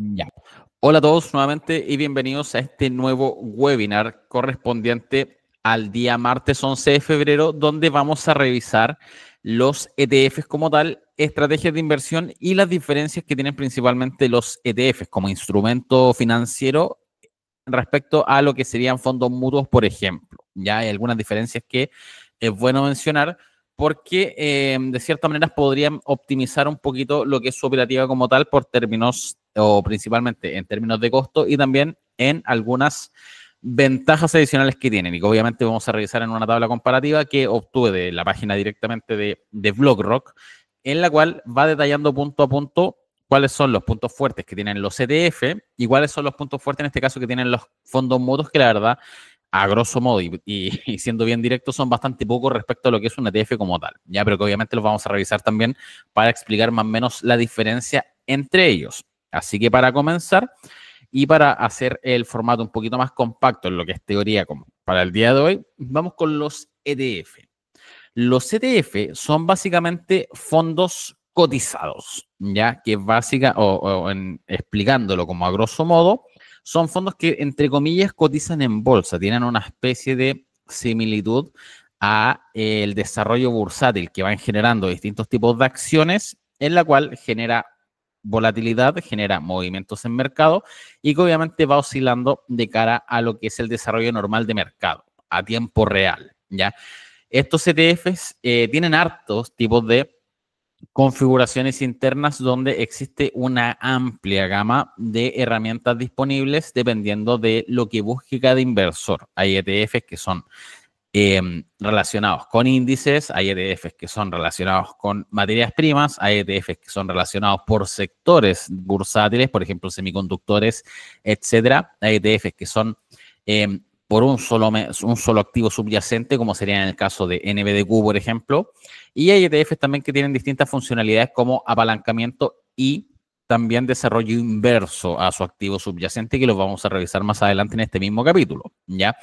Ya. Hola a todos nuevamente y bienvenidos a este nuevo webinar correspondiente al día martes 11 de febrero, donde vamos a revisar los ETFs como tal, estrategias de inversión y las diferencias que tienen principalmente los ETFs como instrumento financiero respecto a lo que serían fondos mutuos, por ejemplo. Ya hay algunas diferencias que es bueno mencionar porque de cierta manera podrían optimizar un poquito lo que es su operativa como tal por términos o principalmente en términos de costo y también en algunas ventajas adicionales que tienen y que obviamente vamos a revisar en una tabla comparativa que obtuve de la página directamente de BlockRock, en la cual va detallando punto a punto cuáles son los puntos fuertes que tienen los ETF y cuáles son los puntos fuertes en este caso que tienen los fondos mutuos, que la verdad, a grosso modo y siendo bien directo, son bastante pocos respecto a lo que es un ETF como tal, ya, pero que obviamente los vamos a revisar también para explicar más o menos la diferencia entre ellos. Así que para comenzar y para hacer el formato un poquito más compacto en lo que es teoría como para el día de hoy, vamos con los ETF. Los ETF son básicamente fondos cotizados, ya que explicándolo como a grosso modo, son fondos que entre comillas cotizan en bolsa, tienen una especie de similitud a el desarrollo bursátil que van generando distintos tipos de acciones, en la cual genera volatilidad, genera movimientos en mercado y que obviamente va oscilando de cara a lo que es el desarrollo normal de mercado a tiempo real, ¿ya? Estos ETFs tienen hartos tipos de configuraciones internas donde existe una amplia gama de herramientas disponibles dependiendo de lo que busque cada inversor. Hay ETFs que son relacionados con índices, hay ETFs que son relacionados con materias primas, hay ETFs que son relacionados por sectores bursátiles, por ejemplo, semiconductores, etcétera. Hay ETFs que son por un solo activo subyacente, como sería en el caso de NBDQ, por ejemplo. Y hay ETFs también que tienen distintas funcionalidades como apalancamiento y también desarrollo inverso a su activo subyacente, que los vamos a revisar más adelante en este mismo capítulo, ¿ya?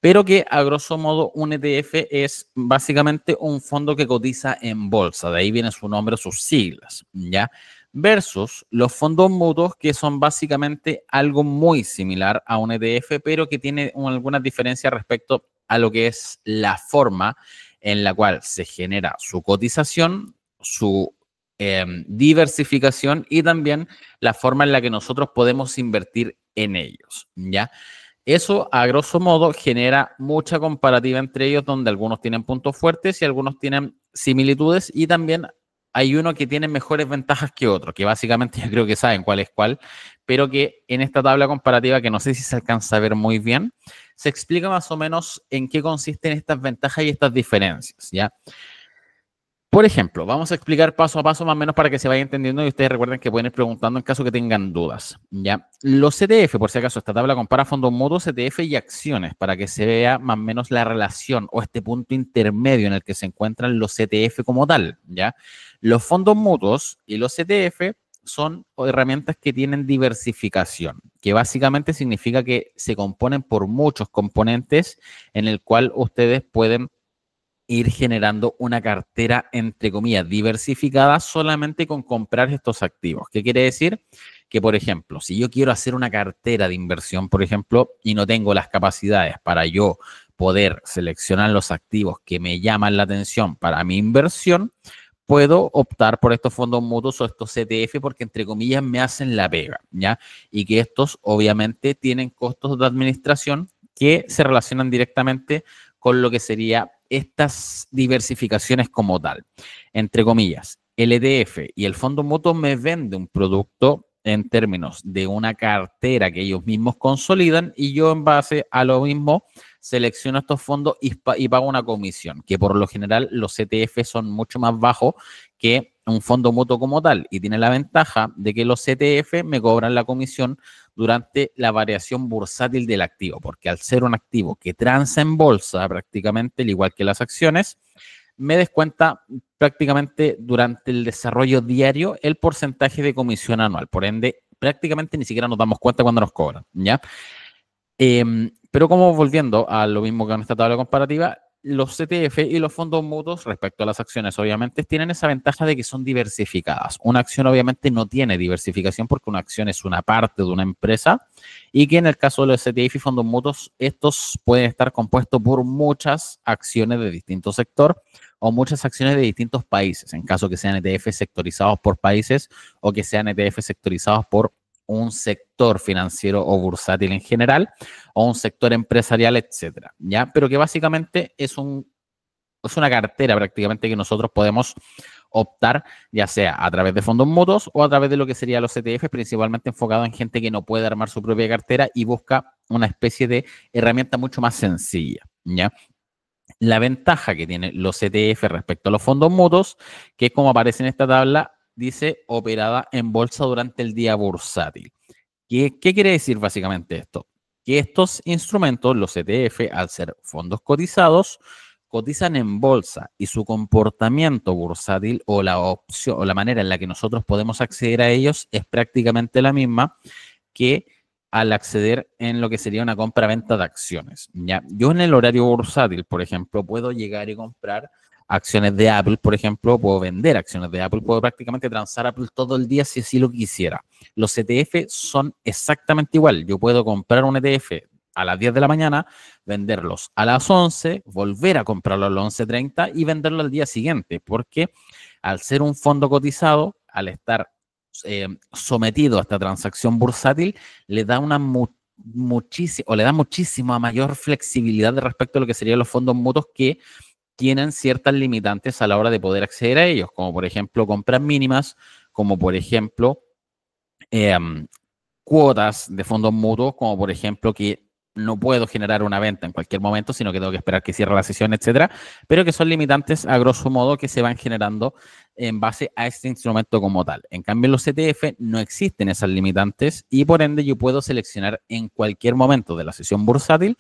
Pero que a grosso modo un ETF es básicamente un fondo que cotiza en bolsa, de ahí viene su nombre, sus siglas, ¿ya? Versus los fondos mutuos, que son básicamente algo muy similar a un ETF, pero que tiene algunas diferencias respecto a lo que es la forma en la cual se genera su cotización, su diversificación y también la forma en la que nosotros podemos invertir en ellos, ¿ya? Eso, a grosso modo, genera mucha comparativa entre ellos, donde algunos tienen puntos fuertes y algunos tienen similitudes, y también hay uno que tiene mejores ventajas que otro, que básicamente yo creo que saben cuál es cuál, pero que en esta tabla comparativa, que no sé si se alcanza a ver muy bien, se explica más o menos en qué consisten estas ventajas y estas diferencias, ¿ya? Por ejemplo, vamos a explicar paso a paso más o menos para que se vaya entendiendo y ustedes recuerden que pueden ir preguntando en caso que tengan dudas, ¿ya? Los ETF, por si acaso, esta tabla compara fondos mutuos, ETF y acciones para que se vea más o menos la relación o este punto intermedio en el que se encuentran los ETF como tal, ¿ya? Los fondos mutuos y los ETF son herramientas que tienen diversificación, que básicamente significa que se componen por muchos componentes en el cual ustedes pueden ir generando una cartera, entre comillas, diversificada solamente con comprar estos activos. ¿Qué quiere decir? Que, por ejemplo, si yo quiero hacer una cartera de inversión, por ejemplo, y no tengo las capacidades para yo poder seleccionar los activos que me llaman la atención para mi inversión, puedo optar por estos fondos mutuos o estos ETF porque, entre comillas, me hacen la pega, ¿ya? Y que estos, obviamente, tienen costos de administración que se relacionan directamente con lo que sería estas diversificaciones como tal. Entre comillas, el ETF y el fondo mutuo me vende un producto en términos de una cartera que ellos mismos consolidan y yo en base a lo mismo selecciono estos fondos y pago una comisión, que por lo general los ETF son mucho más bajos que un fondo mutuo como tal y tiene la ventaja de que los ETF me cobran la comisión durante la variación bursátil del activo, porque al ser un activo que transa en bolsa prácticamente, al igual que las acciones, me descuenta prácticamente durante el desarrollo diario el porcentaje de comisión anual. Por ende, prácticamente ni siquiera nos damos cuenta cuando nos cobran, ¿ya? Pero como volviendo a lo mismo que en esta tabla comparativa, los ETF y los fondos mutuos respecto a las acciones, obviamente, tienen esa ventaja de que son diversificadas. Una acción obviamente no tiene diversificación porque una acción es una parte de una empresa y que en el caso de los ETF y fondos mutuos, estos pueden estar compuestos por muchas acciones de distinto sector o muchas acciones de distintos países, en caso que sean ETF sectorizados por países o que sean ETF sectorizados por un sector financiero o bursátil en general, o un sector empresarial, etcétera, ¿ya? Pero que básicamente es una cartera prácticamente que nosotros podemos optar, ya sea a través de fondos mutuos o a través de lo que serían los ETF, principalmente enfocado en gente que no puede armar su propia cartera y busca una especie de herramienta mucho más sencilla, ¿ya? La ventaja que tienen los ETF respecto a los fondos mutuos, que es como aparece en esta tabla, dice operada en bolsa durante el día bursátil. ¿Qué quiere decir básicamente esto? Que estos instrumentos, los ETF, al ser fondos cotizados, cotizan en bolsa y su comportamiento bursátil o la opción o la manera en la que nosotros podemos acceder a ellos es prácticamente la misma que al acceder en lo que sería una compra-venta de acciones, ¿ya? Yo en el horario bursátil, por ejemplo, puedo llegar y comprar acciones de Apple, por ejemplo, puedo vender acciones de Apple, puedo prácticamente transar Apple todo el día si así lo quisiera. Los ETF son exactamente igual. Yo puedo comprar un ETF a las 10 de la mañana, venderlos a las 11, volver a comprarlo a las 11:30 y venderlo al día siguiente, porque al ser un fondo cotizado, al estar sometido a esta transacción bursátil, le da muchísima mayor flexibilidad respecto a lo que serían los fondos mutuos que tienen ciertas limitantes a la hora de poder acceder a ellos, como por ejemplo compras mínimas, como por ejemplo cuotas de fondos mutuos, como por ejemplo que no puedo generar una venta en cualquier momento, sino que tengo que esperar que cierre la sesión, etcétera, pero que son limitantes a grosso modo que se van generando en base a este instrumento como tal. En cambio, en los ETF no existen esas limitantes y por ende yo puedo seleccionar en cualquier momento de la sesión bursátil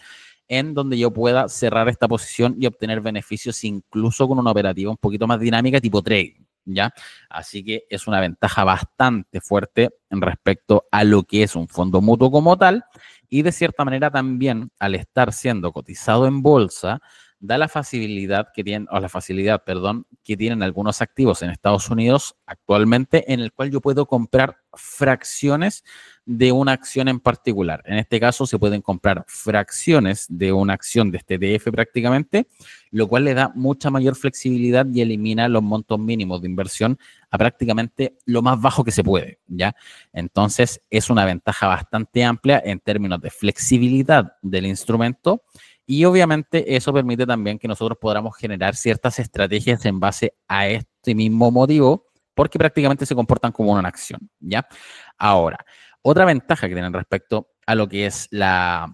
en donde yo pueda cerrar esta posición y obtener beneficios incluso con una operativa un poquito más dinámica tipo trading, ¿ya? Así que es una ventaja bastante fuerte en respecto a lo que es un fondo mutuo como tal y de cierta manera también al estar siendo cotizado en bolsa da la facilidad que tienen, o la facilidad, perdón, que tienen algunos activos en Estados Unidos actualmente en el cual yo puedo comprar fracciones de una acción en particular. En este caso se pueden comprar fracciones de una acción de este ETF prácticamente, lo cual le da mucha mayor flexibilidad y elimina los montos mínimos de inversión a prácticamente lo más bajo que se puede, ¿ya? Entonces es una ventaja bastante amplia en términos de flexibilidad del instrumento. Y obviamente eso permite también que nosotros podamos generar ciertas estrategias en base a este mismo motivo, porque prácticamente se comportan como una acción, ¿ya? Ahora, otra ventaja que tienen respecto a lo que es la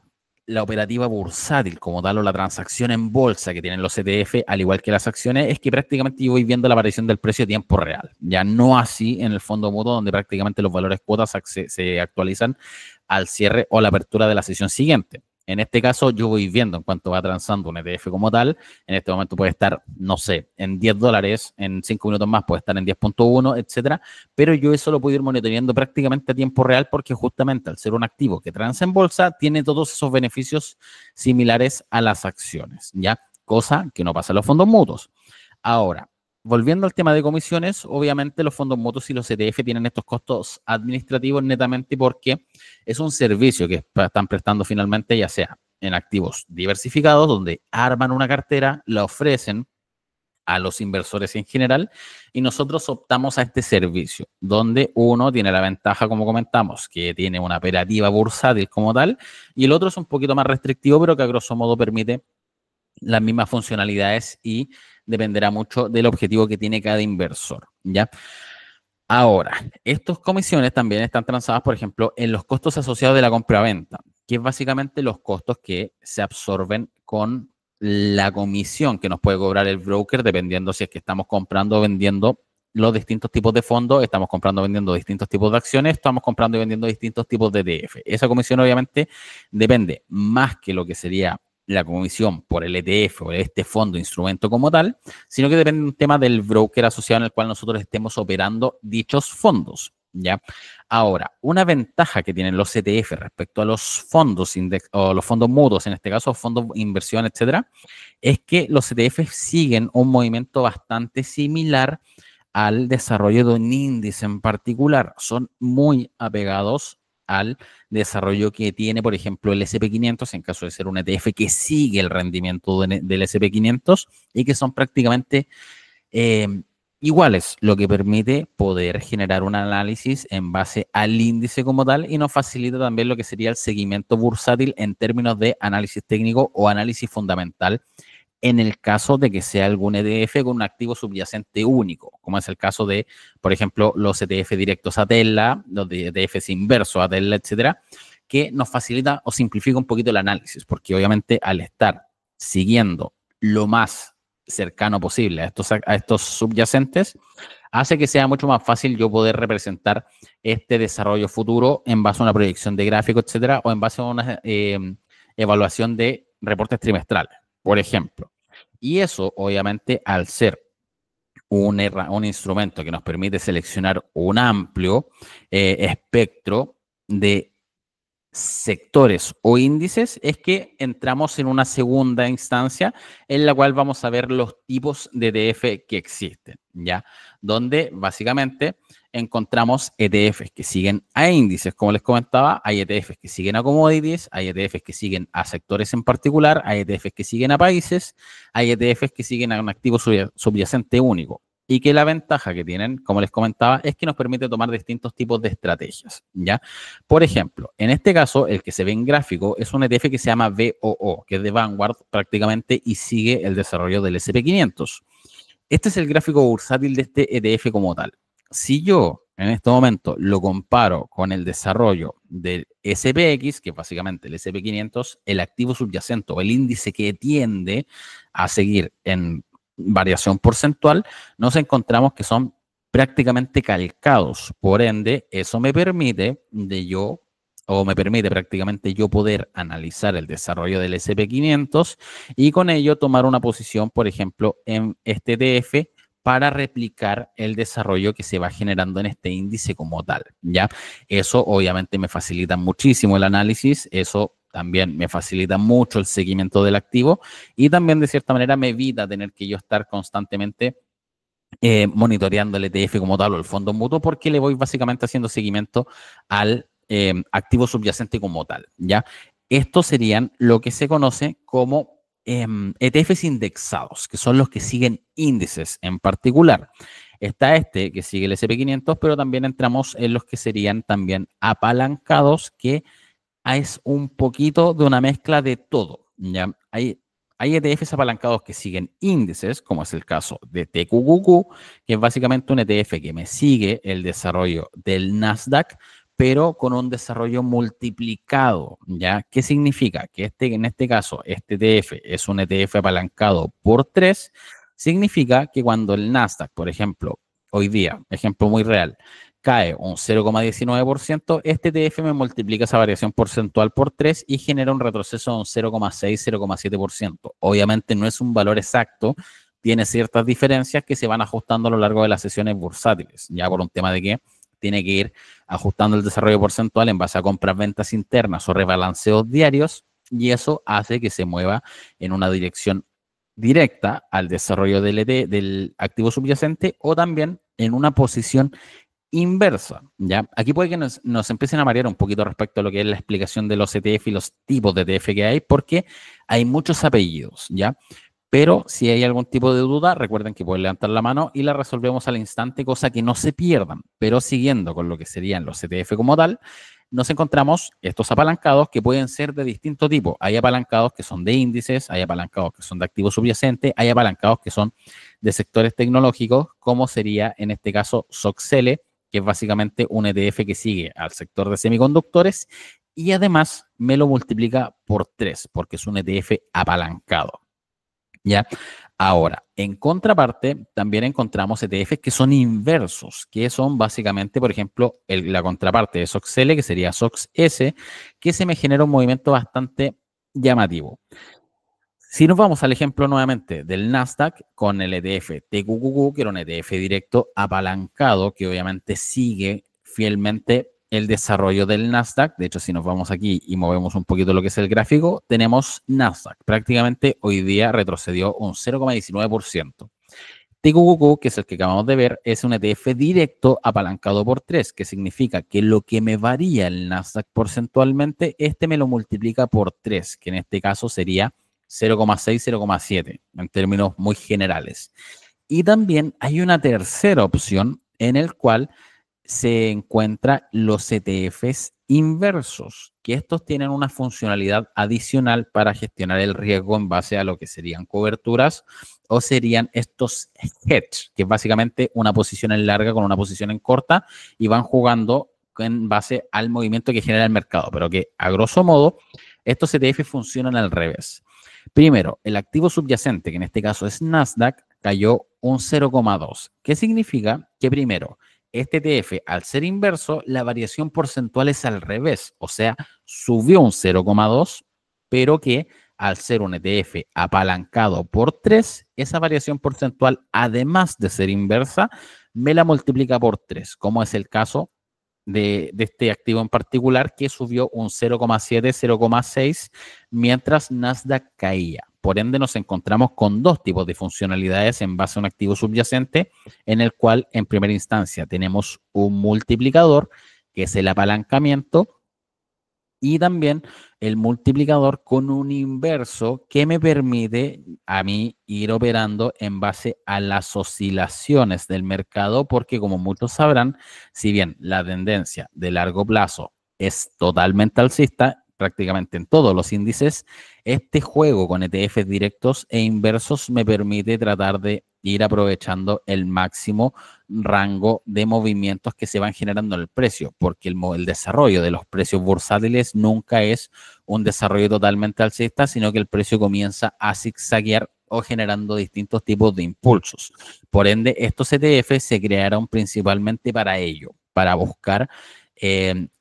operativa bursátil como tal o la transacción en bolsa que tienen los ETF, al igual que las acciones, es que prácticamente yo voy viendo la variación del precio a tiempo real, ya no así en el fondo mutuo donde prácticamente los valores cuotas se actualizan al cierre o la apertura de la sesión siguiente. En este caso, yo voy viendo en cuanto va transando un ETF como tal. En este momento puede estar, no sé, en $10, en 5 minutos más puede estar en 10.1, etcétera. Pero yo eso lo puedo ir monitoreando prácticamente a tiempo real porque justamente al ser un activo que transa en bolsa, tiene todos esos beneficios similares a las acciones, ¿ya? Cosa que no pasa en los fondos mutuos. Ahora, volviendo al tema de comisiones, obviamente los fondos mutuos y los ETF tienen estos costos administrativos netamente porque es un servicio que están prestando finalmente, ya sea en activos diversificados, donde arman una cartera, la ofrecen a los inversores en general y nosotros optamos a este servicio, donde uno tiene la ventaja, como comentamos, que tiene una operativa bursátil como tal, y el otro es un poquito más restrictivo, pero que a grosso modo permite las mismas funcionalidades y dependerá mucho del objetivo que tiene cada inversor, ¿ya? Ahora, estas comisiones también están transadas, por ejemplo, en los costos asociados de la compra-venta, que es básicamente los costos que se absorben con la comisión que nos puede cobrar el broker, dependiendo si es que estamos comprando o vendiendo los distintos tipos de fondos, estamos comprando o vendiendo distintos tipos de acciones, estamos comprando y vendiendo distintos tipos de ETF. Esa comisión obviamente depende más que lo que sería la comisión por el ETF o este fondo instrumento como tal, sino que depende de un tema del broker asociado en el cual nosotros estemos operando dichos fondos, ¿ya? Ahora, una ventaja que tienen los ETF respecto a los fondos o los fondos mutuos, en este caso fondos de inversión, etcétera, es que los ETF siguen un movimiento bastante similar al desarrollo de un índice en particular. Son muy apegados al desarrollo que tiene, por ejemplo, el SP500, en caso de ser un ETF que sigue el rendimiento del SP500 y que son prácticamente iguales, lo que permite poder generar un análisis en base al índice como tal y nos facilita también lo que sería el seguimiento bursátil en términos de análisis técnico o análisis fundamental en el caso de que sea algún ETF con un activo subyacente único, como es el caso de, por ejemplo, los ETF directos a Tesla, los ETFs inversos a Tesla, etcétera, que nos facilita o simplifica un poquito el análisis, porque obviamente al estar siguiendo lo más cercano posible a estos subyacentes, hace que sea mucho más fácil yo poder representar este desarrollo futuro en base a una proyección de gráfico, etcétera, o en base a una evaluación de reportes trimestrales, por ejemplo. Y eso, obviamente, al ser un instrumento que nos permite seleccionar un amplio espectro de sectores o índices, es que entramos en una segunda instancia en la cual vamos a ver los tipos de ETF que existen, ¿ya? Donde básicamente encontramos ETFs que siguen a índices, como les comentaba, hay ETFs que siguen a commodities, hay ETFs que siguen a sectores en particular, hay ETFs que siguen a países, hay ETFs que siguen a un activo subyacente único. Y que la ventaja que tienen, como les comentaba, es que nos permite tomar distintos tipos de estrategias, ¿ya? Por ejemplo, en este caso, el que se ve en gráfico es un ETF que se llama VOO, que es de Vanguard prácticamente y sigue el desarrollo del SP500. Este es el gráfico bursátil de este ETF como tal. Si yo en este momento lo comparo con el desarrollo del SPX, que es básicamente el SP500, el activo subyacente o el índice que tiende a seguir en variación porcentual, nos encontramos que son prácticamente calcados. Por ende, eso me permite prácticamente yo poder analizar el desarrollo del SP500 y con ello tomar una posición, por ejemplo, en este ETF para replicar el desarrollo que se va generando en este índice como tal, ¿ya? Eso obviamente me facilita muchísimo el análisis, eso también me facilita mucho el seguimiento del activo y también de cierta manera me evita tener que yo estar constantemente monitoreando el ETF como tal o el fondo mutuo porque le voy básicamente haciendo seguimiento al activo subyacente como tal, ¿ya? Estos serían lo que se conoce como ETFs indexados, que son los que siguen índices en particular. Está este que sigue el SP500, pero también entramos en los que serían también apalancados, que es un poquito de una mezcla de todo, ¿ya? Hay ETFs apalancados que siguen índices, como es el caso de TQQQ, que es básicamente un ETF que me sigue el desarrollo del Nasdaq, pero con un desarrollo multiplicado, ¿ya? ¿Qué significa? Que en este caso, este ETF es un ETF apalancado por 3, significa que cuando el Nasdaq, por ejemplo, hoy día, ejemplo muy real, cae un 0,19%, este ETF me multiplica esa variación porcentual por 3 y genera un retroceso de un 0,6, 0,7%. Obviamente no es un valor exacto, tiene ciertas diferencias que se van ajustando a lo largo de las sesiones bursátiles, ya por un tema de que tiene que ir ajustando el desarrollo porcentual en base a compras, ventas internas o rebalanceos diarios, y eso hace que se mueva en una dirección directa al desarrollo del activo subyacente o también en una posición inversa, ¿ya? Aquí puede que nos empiecen a marear un poquito respecto a lo que es la explicación de los ETF y los tipos de ETF que hay, porque hay muchos apellidos, ¿ya? Pero si hay algún tipo de duda, recuerden que pueden levantar la mano y la resolvemos al instante, cosa que no se pierdan. Pero siguiendo con lo que serían los ETF como tal, nos encontramos estos apalancados que pueden ser de distinto tipo. Hay apalancados que son de índices, hay apalancados que son de activos subyacentes, hay apalancados que son de sectores tecnológicos, como sería en este caso SOXL, que es básicamente un ETF que sigue al sector de semiconductores y además me lo multiplica por 3 porque es un ETF apalancado. ¿Ya? Ahora, en contraparte, también encontramos ETFs que son inversos, que son básicamente, por ejemplo, la contraparte de SOXL, que sería SOXS, que se me genera un movimiento bastante llamativo. Si nos vamos al ejemplo nuevamente del Nasdaq con el ETF TQQQ, que era un ETF directo apalancado, que obviamente sigue fielmente el desarrollo del Nasdaq. De hecho, si nos vamos aquí y movemos un poquito lo que es el gráfico, tenemos Nasdaq. Prácticamente hoy día retrocedió un 0,19%. TQQQ, que es el que acabamos de ver, es un ETF directo apalancado por 3, que significa que lo que me varía el Nasdaq porcentualmente, este me lo multiplica por 3, que en este caso sería 0,6, 0,7, en términos muy generales. Y también hay una tercera opción en el cual se encuentra los ETFs inversos, que estos tienen una funcionalidad adicional para gestionar el riesgo en base a lo que serían coberturas o serían estos hedge, que es básicamente una posición en larga con una posición en corta y van jugando en base al movimiento que genera el mercado, pero que a grosso modo estos ETF funcionan al revés. Primero, el activo subyacente, que en este caso es Nasdaq, cayó un 0,2. ¿Qué significa? Que primero, este ETF, al ser inverso, la variación porcentual es al revés, o sea, subió un 0,2, pero que al ser un ETF apalancado por 3, esa variación porcentual, además de ser inversa, me la multiplica por 3, como es el caso de este activo en particular, que subió un 0,7, 0,6, mientras Nasdaq caía. Por ende, nos encontramos con dos tipos de funcionalidades en base a un activo subyacente, en el cual, en primera instancia, tenemos un multiplicador, que es el apalancamiento, y también el multiplicador con un inverso que me permite a mí ir operando en base a las oscilaciones del mercado, porque como muchos sabrán, si bien la tendencia de largo plazo es totalmente alcista, prácticamente en todos los índices, este juego con ETFs directos e inversos me permite tratar de ir aprovechando el máximo rango de movimientos que se van generando en el precio, porque el desarrollo de los precios bursátiles nunca es un desarrollo totalmente alcista, sino que el precio comienza a zigzaguear o generando distintos tipos de impulsos. Por ende, estos ETFs se crearon principalmente para ello, para buscar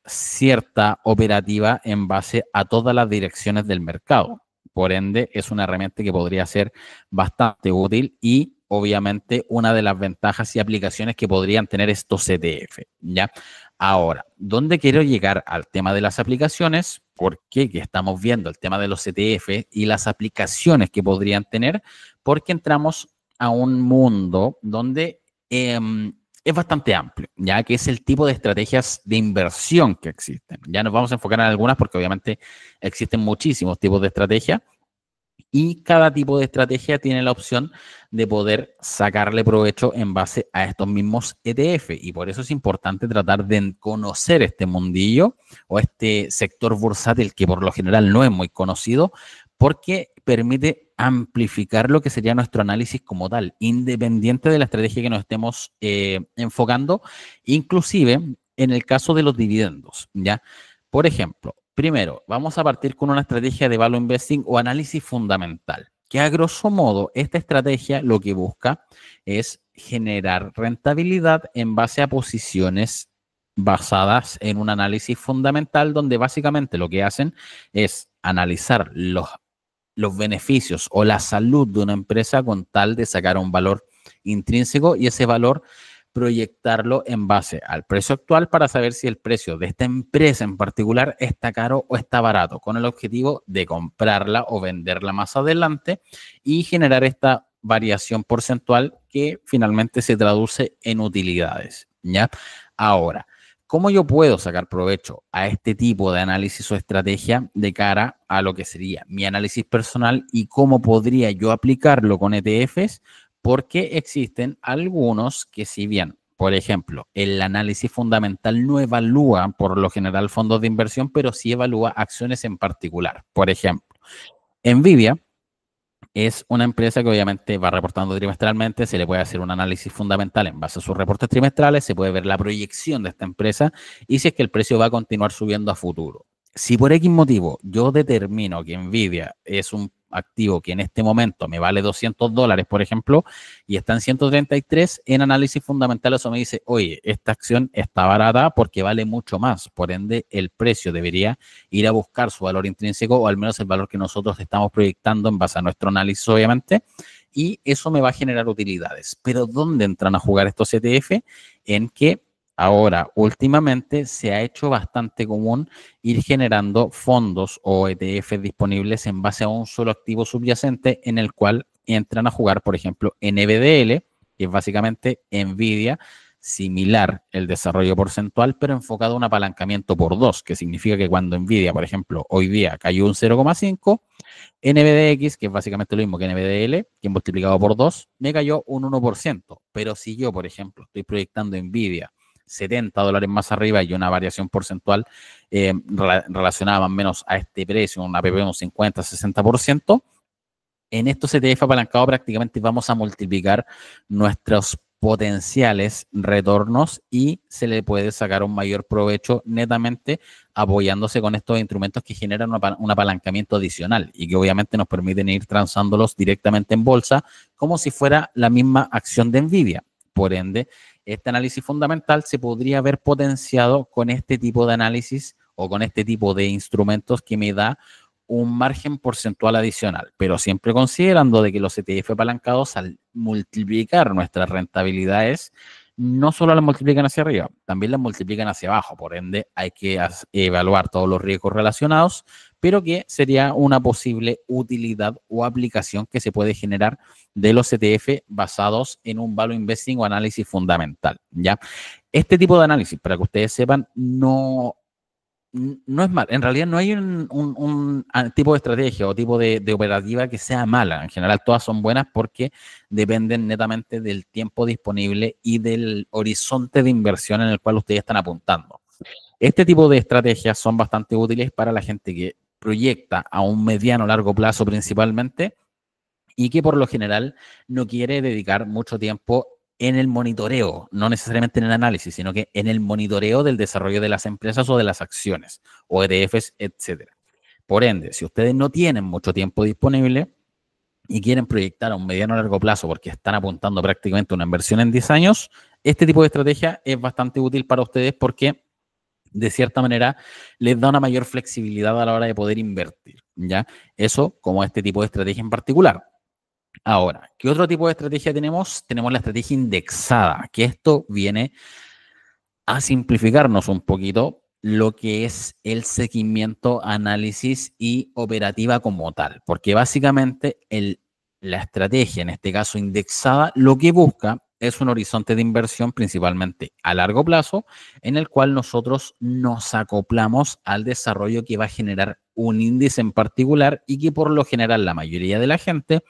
cierta operativa en base a todas las direcciones del mercado. Por ende, es una herramienta que podría ser bastante útil y obviamente una de las ventajas y aplicaciones que podrían tener estos ETF, ¿ya? Ahora, ¿dónde quiero llegar al tema de las aplicaciones? Porque que estamos viendo el tema de los ETF y las aplicaciones que podrían tener, porque entramos a un mundo donde es bastante amplio, ya que es el tipo de estrategias de inversión que existen. Ya nos vamos a enfocar en algunas porque obviamente existen muchísimos tipos de estrategia y cada tipo de estrategia tiene la opción de poder sacarle provecho en base a estos mismos ETF. Y por eso es importante tratar de conocer este mundillo o este sector bursátil que por lo general no es muy conocido, porque permite amplificar lo que sería nuestro análisis como tal, independiente de la estrategia que nos estemos enfocando, inclusive en el caso de los dividendos, ¿ya? Por ejemplo, primero, vamos a partir con una estrategia de value investing o análisis fundamental, que a grosso modo esta estrategia lo que busca es generar rentabilidad en base a posiciones basadas en un análisis fundamental, donde básicamente lo que hacen es analizar los beneficios o la salud de una empresa con tal de sacar un valor intrínseco y ese valor proyectarlo en base al precio actual para saber si el precio de esta empresa en particular está caro o está barato, con el objetivo de comprarla o venderla más adelante y generar esta variación porcentual que finalmente se traduce en utilidades, ¿ya? Ahora, ¿cómo yo puedo sacar provecho a este tipo de análisis o estrategia de cara a lo que sería mi análisis personal y cómo podría yo aplicarlo con ETFs? Porque existen algunos que si bien, por ejemplo, el análisis fundamental no evalúa por lo general fondos de inversión, pero sí evalúa acciones en particular. Por ejemplo, Nvidia es una empresa que obviamente va reportando trimestralmente, se le puede hacer un análisis fundamental en base a sus reportes trimestrales, se puede ver la proyección de esta empresa y si es que el precio va a continuar subiendo a futuro. Si por X motivo yo determino que Nvidia es un activo que en este momento me vale $200, por ejemplo, y está en 133, en análisis fundamental eso me dice, oye, esta acción está barata porque vale mucho más, por ende el precio debería ir a buscar su valor intrínseco o al menos el valor que nosotros estamos proyectando en base a nuestro análisis, obviamente, y eso me va a generar utilidades. Pero ¿dónde entran a jugar estos ETF? En que Ahora, últimamente se ha hecho bastante común ir generando fondos o ETFs disponibles en base a un solo activo subyacente en el cual entran a jugar, por ejemplo, NVDL, que es básicamente Nvidia, similar el desarrollo porcentual, pero enfocado a un apalancamiento por dos, que significa que cuando Nvidia, por ejemplo, hoy día cayó un 0,5, NVDX, que es básicamente lo mismo que NVDL, que multiplicado por 2, me cayó un 1%. Pero si yo, por ejemplo, estoy proyectando Nvidia $70 más arriba y una variación porcentual relacionada más o menos a este precio, una APP un 50-60%, en estos ETF apalancados prácticamente vamos a multiplicar nuestros potenciales retornos y se le puede sacar un mayor provecho netamente apoyándose con estos instrumentos que generan un apalancamiento adicional y que obviamente nos permiten ir transándolos directamente en bolsa como si fuera la misma acción de Nvidia. Por ende, este análisis fundamental se podría haber potenciado con este tipo de análisis o con este tipo de instrumentos que me da un margen porcentual adicional, pero siempre considerando de que los ETF apalancados al multiplicar nuestras rentabilidades, no solo las multiplican hacia arriba, también las multiplican hacia abajo, por ende hay que evaluar todos los riesgos relacionados, pero que sería una posible utilidad o aplicación que se puede generar de los ETF basados en un value investing o análisis fundamental, ¿ya? Este tipo de análisis, para que ustedes sepan, no es mal. En realidad no hay un tipo de estrategia o tipo de operativa que sea mala. En general todas son buenas porque dependen netamente del tiempo disponible y del horizonte de inversión en el cual ustedes están apuntando. Este tipo de estrategias son bastante útiles para la gente que proyecta a un mediano o largo plazo principalmente y que por lo general no quiere dedicar mucho tiempo en el monitoreo, no necesariamente en el análisis, sino que en el monitoreo del desarrollo de las empresas o de las acciones o ETFs, etcétera. Por ende, si ustedes no tienen mucho tiempo disponible y quieren proyectar a un mediano o largo plazo porque están apuntando prácticamente una inversión en 10 años, este tipo de estrategia es bastante útil para ustedes porque de cierta manera les da una mayor flexibilidad a la hora de poder invertir, ¿ya? Eso como este tipo de estrategia en particular. Ahora, ¿qué otro tipo de estrategia tenemos? Tenemos la estrategia indexada, que esto viene a simplificarnos un poquito lo que es el seguimiento, análisis y operativa como tal, porque básicamente la estrategia, en este caso indexada, lo que busca es un horizonte de inversión principalmente a largo plazo, en el cual nosotros nos acoplamos al desarrollo que va a generar un índice en particular y que por lo general la mayoría de la gente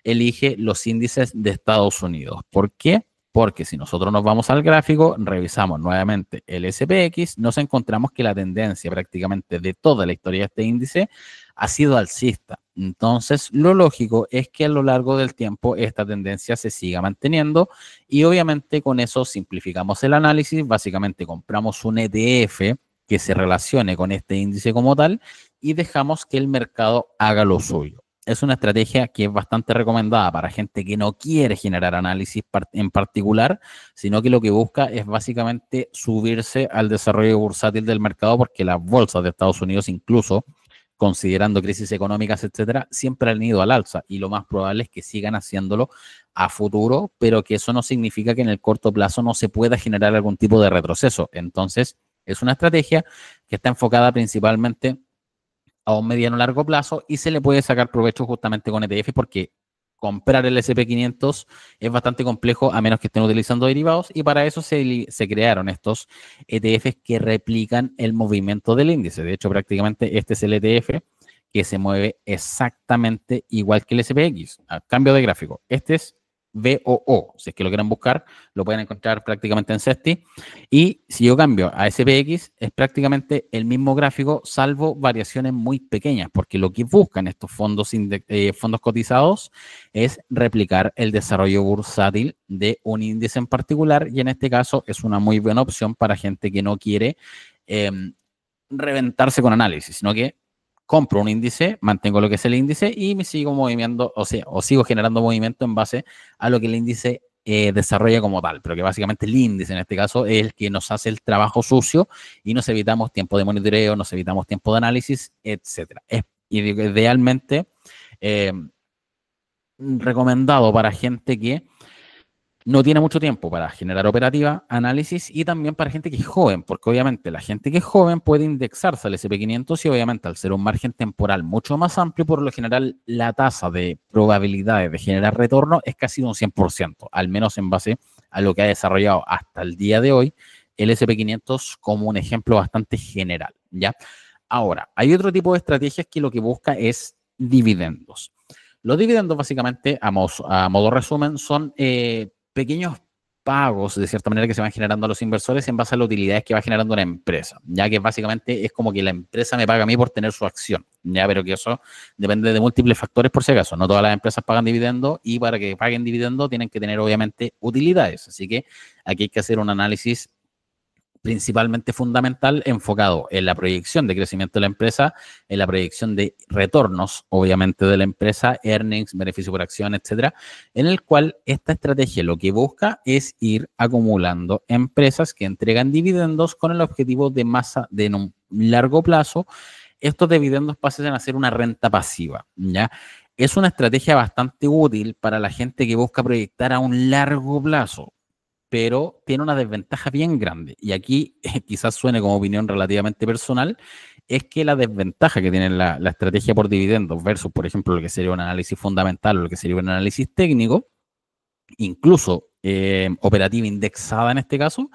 elige los índices de Estados Unidos. ¿Por qué? Porque si nosotros nos vamos al gráfico, revisamos nuevamente el SPX, nos encontramos que la tendencia prácticamente de toda la historia de este índice ha sido alcista. Entonces, lo lógico es que a lo largo del tiempo esta tendencia se siga manteniendo y obviamente con eso simplificamos el análisis, básicamente compramos un ETF que se relacione con este índice como tal y dejamos que el mercado haga lo suyo. Es una estrategia que es bastante recomendada para gente que no quiere generar análisis en particular, sino que lo que busca es básicamente subirse al desarrollo bursátil del mercado, porque las bolsas de Estados Unidos, incluso considerando crisis económicas, etcétera, siempre han ido al alza y lo más probable es que sigan haciéndolo a futuro, pero que eso no significa que en el corto plazo no se pueda generar algún tipo de retroceso. Entonces, es una estrategia que está enfocada principalmente a un mediano largo plazo y se le puede sacar provecho justamente con ETF porque comprar el SP500 es bastante complejo a menos que estén utilizando derivados y para eso se crearon estos ETFs que replican el movimiento del índice. De hecho, prácticamente este es el ETF que se mueve exactamente igual que el SPX. A cambio de gráfico, este es VOO. Si es que lo quieren buscar, lo pueden encontrar prácticamente en Sesti. Y si yo cambio a SPX, es prácticamente el mismo gráfico, salvo variaciones muy pequeñas, porque lo que buscan estos fondos cotizados es replicar el desarrollo bursátil de un índice en particular, y en este caso es una muy buena opción para gente que no quiere eh, reventarse con análisis, sino que compro un índice, mantengo lo que es el índice y me sigo moviendo, o sigo generando movimiento en base a lo que el índice desarrolla como tal, pero que básicamente el índice en este caso es el que nos hace el trabajo sucio y nos evitamos tiempo de monitoreo, nos evitamos tiempo de análisis, etcétera. Es idealmente eh, recomendado para gente que no tiene mucho tiempo para generar operativa, análisis y también para gente que es joven, porque obviamente la gente que es joven puede indexarse al S&P 500 y obviamente al ser un margen temporal mucho más amplio, por lo general la tasa de probabilidades de generar retorno es casi de un 100%, al menos en base a lo que ha desarrollado hasta el día de hoy el S&P 500 como un ejemplo bastante general, ¿ya? Ahora, hay otro tipo de estrategias que lo que busca es dividendos. Los dividendos, básicamente, a modo resumen, son pequeños pagos, de cierta manera, que se van generando a los inversores en base a las utilidades que va generando una empresa, ya que básicamente es como que la empresa me paga a mí por tener su acción, ya, pero que eso depende de múltiples factores por si acaso. No todas las empresas pagan dividendos y para que paguen dividendos tienen que tener, obviamente, utilidades. Así que aquí hay que hacer un análisis principalmente fundamental enfocado en la proyección de crecimiento de la empresa, en la proyección de retornos, obviamente, de la empresa, earnings, beneficio por acción, etcétera, en el cual esta estrategia lo que busca es ir acumulando empresas que entregan dividendos con el objetivo de masa de en un largo plazo, estos dividendos pasen a ser una renta pasiva, ¿ya? Es una estrategia bastante útil para la gente que busca proyectar a un largo plazo, pero tiene una desventaja bien grande. Y aquí quizás suene como opinión relativamente personal, es que la desventaja que tiene la estrategia por dividendos versus, por ejemplo, lo que sería un análisis fundamental o lo que sería un análisis técnico, incluso operativa indexada en este caso,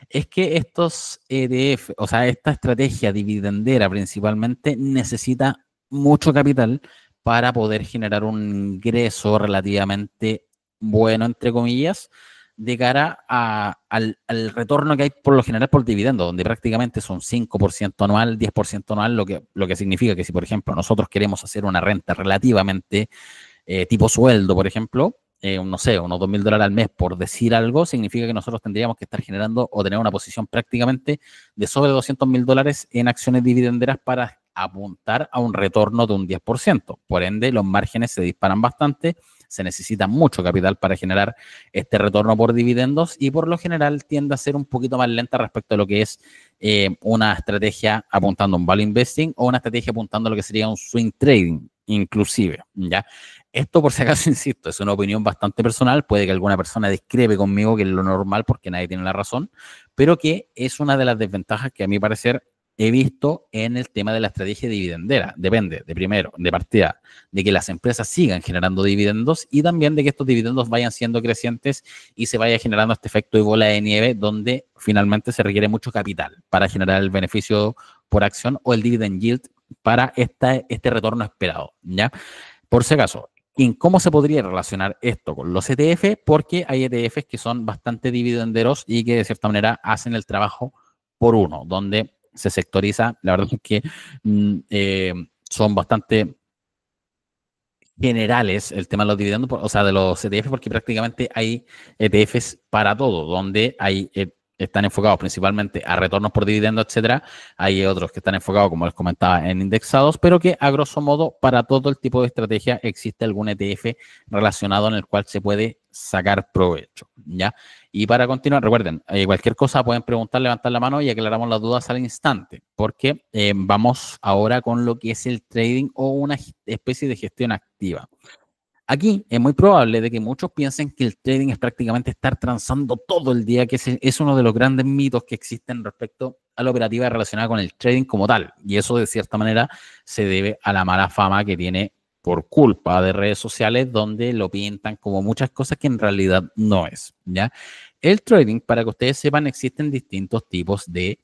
es que estos ETF, o sea, esta estrategia dividendera principalmente necesita mucho capital para poder generar un ingreso relativamente bueno, entre comillas, de cara al retorno que hay por lo general por dividendo, donde prácticamente son 5% anual, 10% anual, lo que significa que si, por ejemplo, nosotros queremos hacer una renta relativamente tipo sueldo, por ejemplo, no sé, unos $2.000 al mes, por decir algo, significa que nosotros tendríamos que estar generando o tener una posición prácticamente de sobre $200.000 en acciones dividenderas para apuntar a un retorno de un 10%. Por ende, los márgenes se disparan bastante, se necesita mucho capital para generar este retorno por dividendos y por lo general tiende a ser un poquito más lenta respecto a lo que es una estrategia apuntando a un value investing o una estrategia apuntando a lo que sería un swing trading, inclusive, ¿ya? Esto, por si acaso, insisto, es una opinión bastante personal, puede que alguna persona discrepe conmigo, que es lo normal porque nadie tiene la razón, pero que es una de las desventajas que a mi parecer he visto en el tema de la estrategia dividendera. Depende, de primero, de partida, de que las empresas sigan generando dividendos y también de que estos dividendos vayan siendo crecientes y se vaya generando este efecto de bola de nieve donde finalmente se requiere mucho capital para generar el beneficio por acción o el dividend yield para este retorno esperado, ¿ya? Por si acaso, ¿en cómo se podría relacionar esto con los ETF? Porque hay ETFs que son bastante dividenderos y que de cierta manera hacen el trabajo por uno, donde se sectoriza. La verdad es que son bastante generales el tema de los dividendos, o sea, de los ETF, porque prácticamente hay ETFs para todo, donde hay están enfocados principalmente a retornos por dividendos, etcétera. Hay otros que están enfocados, como les comentaba, en indexados, pero que a grosso modo para todo el tipo de estrategia existe algún ETF relacionado en el cual se puede sacar provecho, ¿ya? Y para continuar, recuerden, cualquier cosa pueden preguntar, levantar la mano y aclaramos las dudas al instante, porque vamos ahora con lo que es el trading o una especie de gestión activa. Aquí es muy probable de que muchos piensen que el trading es prácticamente estar transando todo el día, que es uno de los grandes mitos que existen respecto a la operativa relacionada con el trading como tal. Y eso de cierta manera se debe a la mala fama que tiene por culpa de redes sociales donde lo pintan como muchas cosas que en realidad no es, ¿ya? El trading, para que ustedes sepan, existen distintos tipos de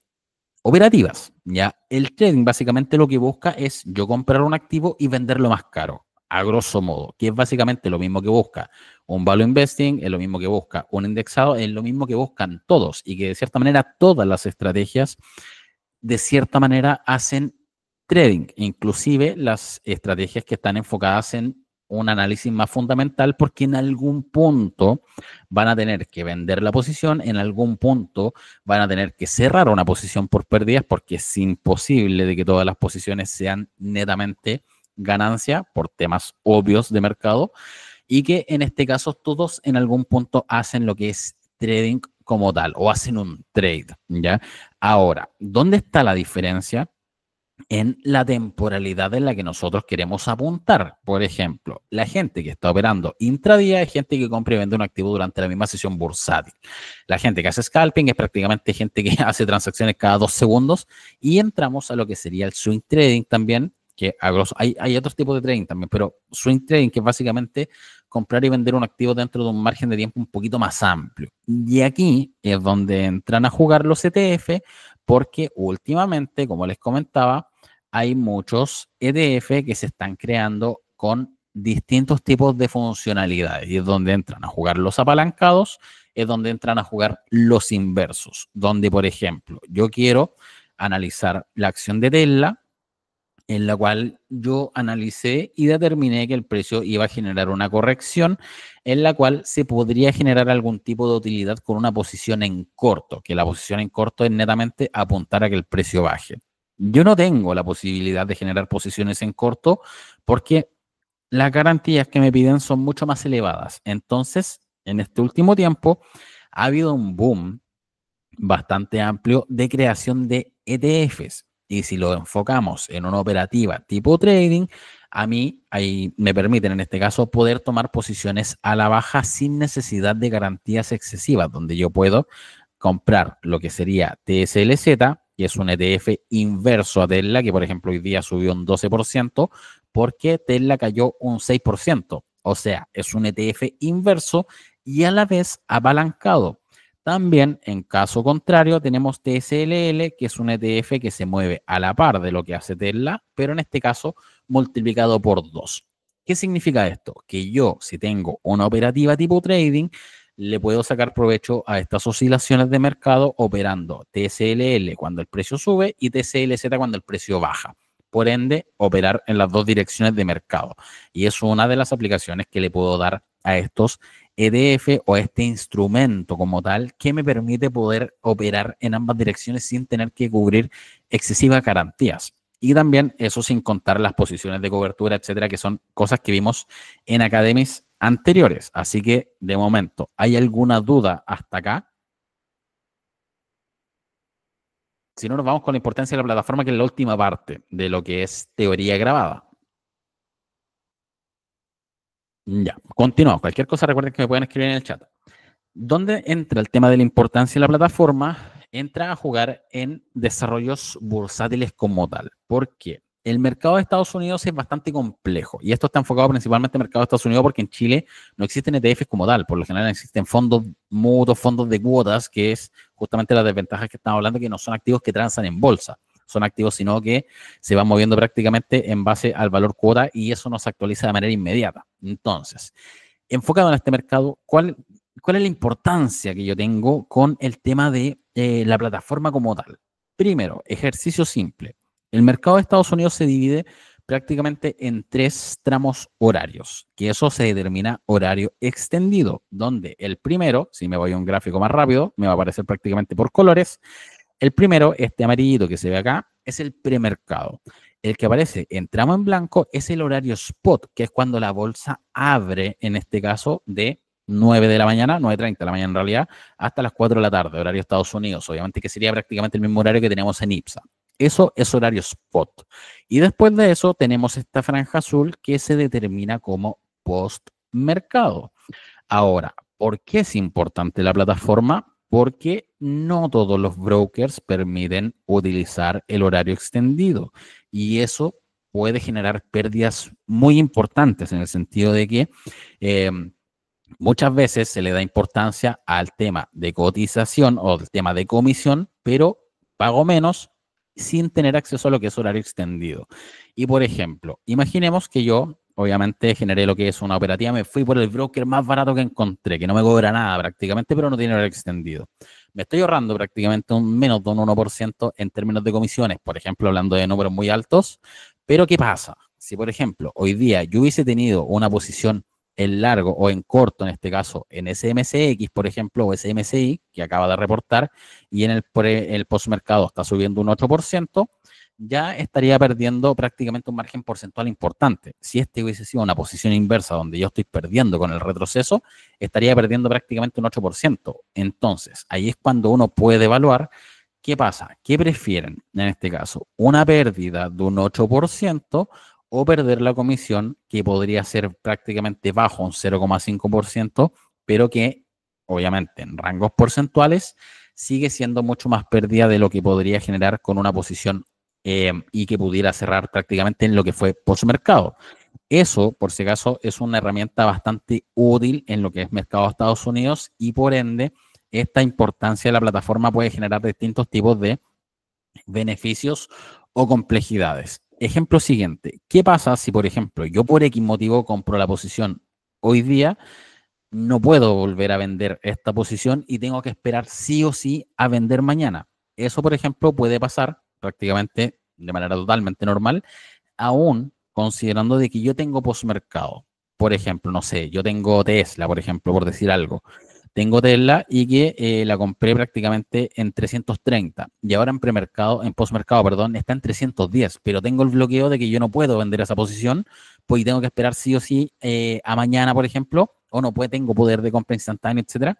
operativas, ¿ya? El trading básicamente lo que busca es yo comprar un activo y venderlo más caro, a grosso modo, que es básicamente lo mismo que busca un value investing, es lo mismo que busca un indexado, es lo mismo que buscan todos y que de cierta manera todas las estrategias de cierta manera hacen trading, inclusive las estrategias que están enfocadas en un análisis más fundamental porque en algún punto van a tener que vender la posición, en algún punto van a tener que cerrar una posición por pérdidas porque es imposible de que todas las posiciones sean netamente ganancia por temas obvios de mercado y que en este caso todos en algún punto hacen lo que es trading como tal o hacen un trade, ¿ya? Ahora, ¿dónde está la diferencia? en la temporalidad en la que nosotros queremos apuntar. Por ejemplo, la gente que está operando intradía es gente que compra y vende un activo durante la misma sesión bursátil. La gente que hace scalping es prácticamente gente que hace transacciones cada 2 segundos, y entramos a lo que sería el swing trading también, que hay otros tipos de trading también, pero swing trading, que es básicamente comprar y vender un activo dentro de un margen de tiempo un poquito más amplio. Y aquí es donde entran a jugar los ETF, porque últimamente, como les comentaba, hay muchos ETF que se están creando con distintos tipos de funcionalidades, y es donde entran a jugar los apalancados, es donde entran a jugar los inversos, donde, por ejemplo, yo quiero analizar la acción de Tesla, en la cual yo analicé y determiné que el precio iba a generar una corrección, en la cual se podría generar algún tipo de utilidad con una posición en corto, que la posición en corto es netamente apuntar a que el precio baje. Yo no tengo la posibilidad de generar posiciones en corto porque las garantías que me piden son mucho más elevadas. Entonces, en este último tiempo, ha habido un boom bastante amplio de creación de ETFs. Y si lo enfocamos en una operativa tipo trading, a mí ahí me permiten en este caso poder tomar posiciones a la baja sin necesidad de garantías excesivas, donde yo puedo comprar lo que sería TSLZ, que es un ETF inverso a Tesla, que por ejemplo hoy día subió un 12%, porque Tesla cayó un 6%. O sea, es un ETF inverso y a la vez apalancado. También, en caso contrario, tenemos TSLL, que es un ETF que se mueve a la par de lo que hace Tesla, pero en este caso multiplicado por 2. ¿Qué significa esto? Que yo, si tengo una operativa tipo trading, le puedo sacar provecho a estas oscilaciones de mercado operando TSLL cuando el precio sube y TSLZ cuando el precio baja. Por ende, operar en las dos direcciones de mercado. Y es una de las aplicaciones que le puedo dar a estos ETF o este instrumento como tal, que me permite poder operar en ambas direcciones sin tener que cubrir excesivas garantías. Y también eso sin contar las posiciones de cobertura, etcétera, que son cosas que vimos en academies anteriores. Así que, de momento, ¿hay alguna duda hasta acá? Si no, nos vamos con la importancia de la plataforma, que es la última parte de lo que es teoría grabada. Ya, continuamos. Cualquier cosa, recuerden que me pueden escribir en el chat. ¿Dónde entra el tema de la importancia de la plataforma? Entra a jugar en desarrollos bursátiles como tal. ¿Por qué? El mercado de Estados Unidos es bastante complejo, y esto está enfocado principalmente en el mercado de Estados Unidos porque en Chile no existen ETFs como tal. Por lo general existen fondos mutuos, fondos de cuotas, que es justamente las desventajas que estamos hablando, que no son activos que transan en bolsa. Son activos, sino que se van moviendo prácticamente en base al valor cuota, y eso no se actualiza de manera inmediata. Entonces, enfocado en este mercado, ¿cuál es la importancia que yo tengo con el tema de la plataforma como tal? Primero, ejercicio simple. El mercado de Estados Unidos se divide prácticamente en 3 tramos horarios, que eso se determina horario extendido, donde el primero, si me voy a un gráfico más rápido, me va a aparecer prácticamente por colores. El primero, este amarillito que se ve acá, es el premercado. El que aparece en tramo en blanco es el horario spot, que es cuando la bolsa abre, en este caso, de 9 de la mañana, 9:30 de la mañana en realidad, hasta las 4 de la tarde, horario Estados Unidos, obviamente, que sería prácticamente el mismo horario que tenemos en IPSA. Eso es horario spot. Y después de eso tenemos esta franja azul que se determina como post mercado. Ahora, ¿por qué es importante la plataforma? Porque no todos los brokers permiten utilizar el horario extendido, y eso puede generar pérdidas muy importantes, en el sentido de que eh, muchas veces se le da importancia al tema de cotización o al tema de comisión, pero pago menos sin tener acceso a lo que es horario extendido. Y por ejemplo, imaginemos que yo, obviamente, generé lo que es una operativa, me fui por el broker más barato que encontré, que no me cobra nada prácticamente, pero no tiene horario extendido. Me estoy ahorrando prácticamente un menos de un 1% en términos de comisiones, por ejemplo, hablando de números muy altos. Pero ¿qué pasa? Si, por ejemplo, hoy día yo hubiese tenido una posición en largo o en corto, en este caso en SMCX, por ejemplo, o SMCI, que acaba de reportar, y en el postmercado está subiendo un 8%, ya estaría perdiendo prácticamente un margen porcentual importante. Si este hubiese sido una posición inversa donde yo estoy perdiendo con el retroceso, estaría perdiendo prácticamente un 8%. Entonces, ahí es cuando uno puede evaluar ¿Qué pasa? ¿Qué prefieren en este caso? ¿Una pérdida de un 8% o perder la comisión que podría ser prácticamente bajo un 0,5%, pero que obviamente en rangos porcentuales sigue siendo mucho más pérdida de lo que podría generar con una posición y que pudiera cerrar prácticamente en lo que fue postmercado? Eso, por si acaso, es una herramienta bastante útil en lo que es mercado de Estados Unidos y por ende esta importancia de la plataforma puede generar distintos tipos de beneficios o complejidades. Ejemplo siguiente, ¿qué pasa si, por ejemplo, yo por X motivo compro la posición hoy día, no puedo volver a vender esta posición y tengo que esperar sí o sí a vender mañana? Eso, por ejemplo, puede pasar prácticamente de manera totalmente normal, aún considerando de que yo tengo postmercado. Por ejemplo, no sé, yo tengo Tesla, por ejemplo, por decir algo. Tengo Tesla y que la compré prácticamente en 330 y ahora en premercado, en postmercado, perdón, está en 310, pero tengo el bloqueo de que yo no puedo vender esa posición, pues tengo que esperar sí o sí a mañana, por ejemplo, o no puedo, tengo poder de compra instantáneo, etcétera.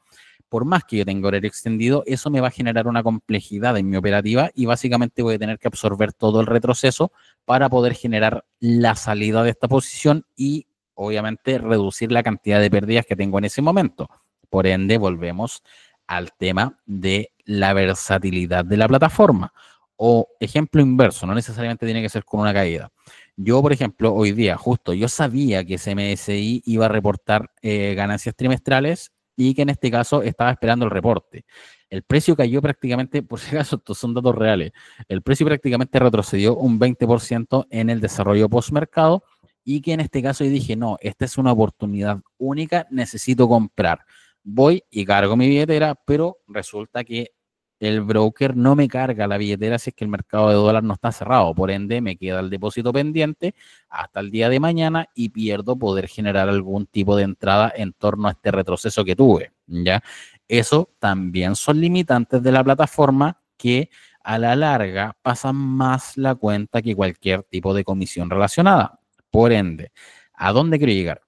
Por más que yo tenga horario extendido, eso me va a generar una complejidad en mi operativa y básicamente voy a tener que absorber todo el retroceso para poder generar la salida de esta posición y obviamente reducir la cantidad de pérdidas que tengo en ese momento. Por ende, volvemos al tema de la versatilidad de la plataforma. O ejemplo inverso, no necesariamente tiene que ser con una caída. Yo, por ejemplo, hoy día, justo, yo sabía que MSI iba a reportar ganancias trimestrales y que en este caso estaba esperando el reporte. El precio cayó prácticamente, por si acaso, estos son datos reales, el precio prácticamente retrocedió un 20% en el desarrollo postmercado y que en este caso yo dije, no, esta es una oportunidad única, necesito comprar. Voy y cargo mi billetera, pero resulta que el broker no me carga la billetera si es que el mercado de dólar no está cerrado. Por ende, me queda el depósito pendiente hasta el día de mañana y pierdo poder generar algún tipo de entrada en torno a este retroceso que tuve, ¿ya? Eso también son limitantes de la plataforma que a la larga pasan más la cuenta que cualquier tipo de comisión relacionada. Por ende, ¿a dónde quiero llegar?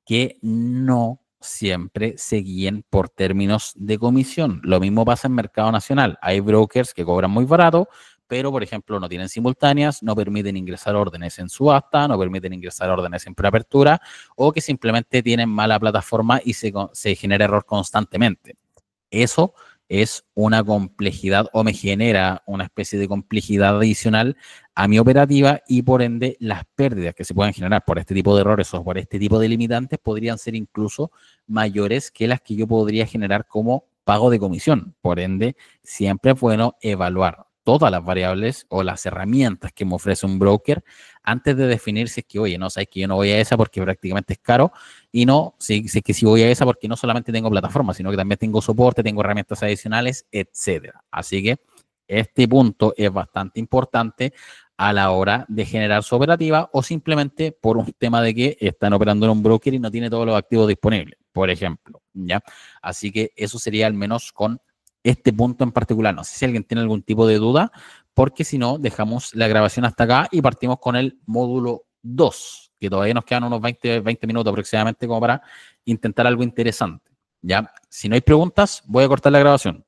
Que no siempre se guíen por términos de comisión. Lo mismo pasa en mercado nacional. Hay brokers que cobran muy barato, pero por ejemplo no tienen simultáneas, no permiten ingresar órdenes en subasta, no permiten ingresar órdenes en preapertura o que simplemente tienen mala plataforma y se genera error constantemente. Eso es una complejidad o me genera una especie de complejidad adicional a mi operativa y por ende las pérdidas que se pueden generar por este tipo de errores o por este tipo de limitantes podrían ser incluso mayores que las que yo podría generar como pago de comisión. Por ende, siempre es bueno evaluar todas las variables o las herramientas que me ofrece un broker antes de definir si es que, oye, no, sabes que yo no voy a esa porque prácticamente es caro y no, si es que si voy a esa porque no solamente tengo plataforma, sino que también tengo soporte, tengo herramientas adicionales, etcétera. Así que este punto es bastante importante a la hora de generar su operativa o simplemente por un tema de que están operando en un broker y no tiene todos los activos disponibles, por ejemplo, ¿ya? Así que eso sería al menos con este punto en particular. No sé si alguien tiene algún tipo de duda, porque si no, dejamos la grabación hasta acá y partimos con el módulo 2, que todavía nos quedan unos 20 minutos aproximadamente como para intentar algo interesante. ¿Ya? Si no hay preguntas, voy a cortar la grabación.